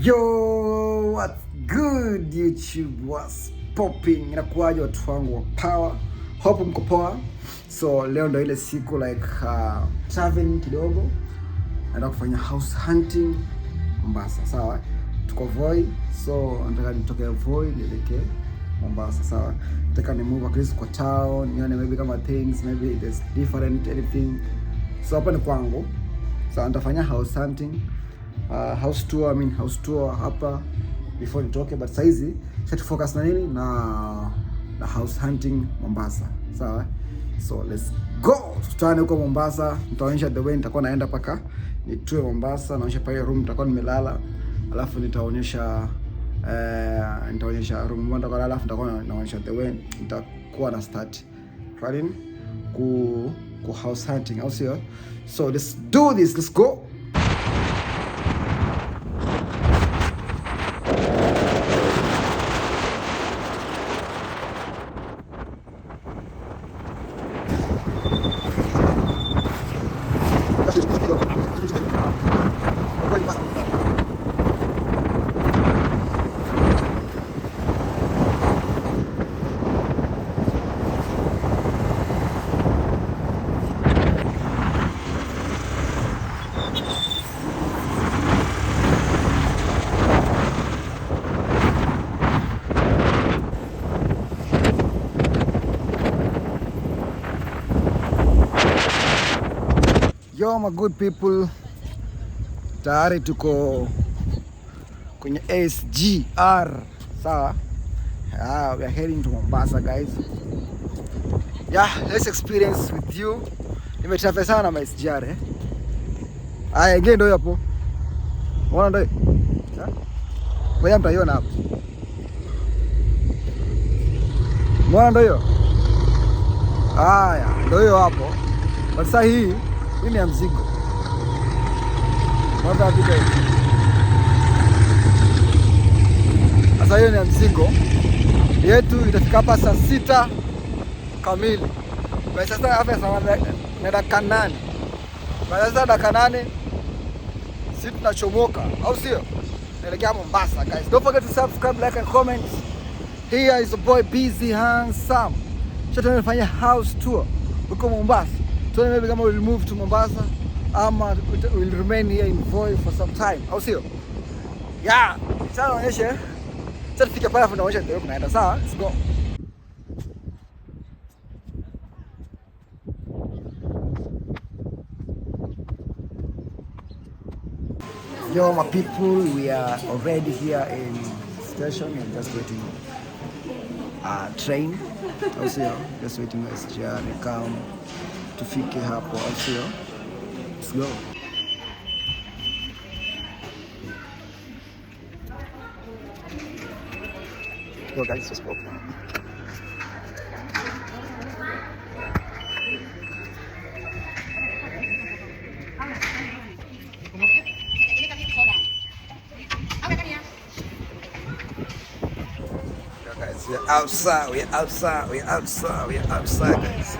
Yo, what's good YouTube, what's popping? Inakuwaje watu wangu wa power? Hope mko poa. So leo ndo ile siku like traveling kidogo. Naenda kufanya house hunting Mombasa, sawa? Tuko Voi, so nataka nitoke Voi nielekee Mombasa, sawa? Nataka ni move at least kwa town, nione maybe kama things, maybe there's different anything. So hapa ni kwangu. So nitafanya house hunting. House tour hapa before nitoke, but saizi set focus na nini na house hunting Mombasa, sawa? So let's go. Tutane huko Mombasa, nitaonyesha the way nitakuwa naenda paka nitue Mombasa, naonyesha pale room nitakuwa nimelala, alafu nitaonyesha room nitakuwa nalala, alafu nitakuwa naonyesha the way nitakuwa na start running ku house hunting, au sio? So let's do this, let's go. Yo my good people, tayari tuko kwenye SGR, sawa? We are heading to Mombasa guys. Let's experience with you. Nimetravel sana na SGR Aya, ngine ndio hapo. Unaona ndio? Ngoja mtaiona hapo. Unaona ndio? Aya, ndio hapo. But sasa hii ni ya mzigo. Mwanza video. Sasa hiyo ni ya mzigo. Yetu itafika hapa saa 6 kamili. Kwa sasa hapa saa na dakika 8. Kwa sasa dakika 8 sisi tunachomoka, au sio? Naelekea Mombasa guys. Don't forget to subscribe, like and comment. Here is the boy Busy Handsome. Tunafanya house tour huko Mombasa. So maybe kama we'll move to Mombasa ama we'll remain here in Voi for some time, au sio? Sasa naonyesha. Sasa tufike pale naonyesha ndio kunaenda, sawa? Let's go. Yo my people, we are already here in station and just waiting train, au sio? Just waiting for SGR to come. Tufike hapo, au sio? Let's go. Yo guys, just pop. Yo guys, we're outside guys.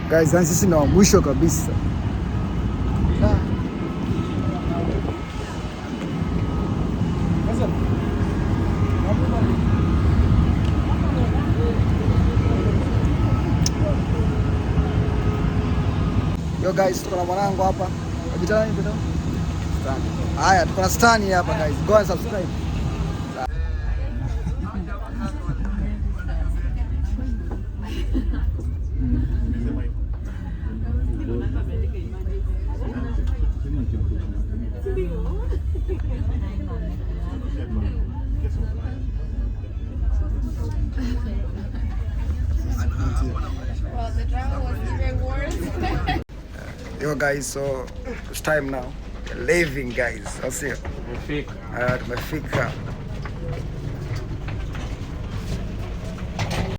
Guys, sisi na mwisho kabisa. Yo guys, tuko na mwanangu hapa. Ajitani kidogo. Haya, tuko na stani hapa guys. Go and subscribe. Well, the drama was even worse. Yo guys, so it's time now. We're leaving guys. I'll see you. Tumefika.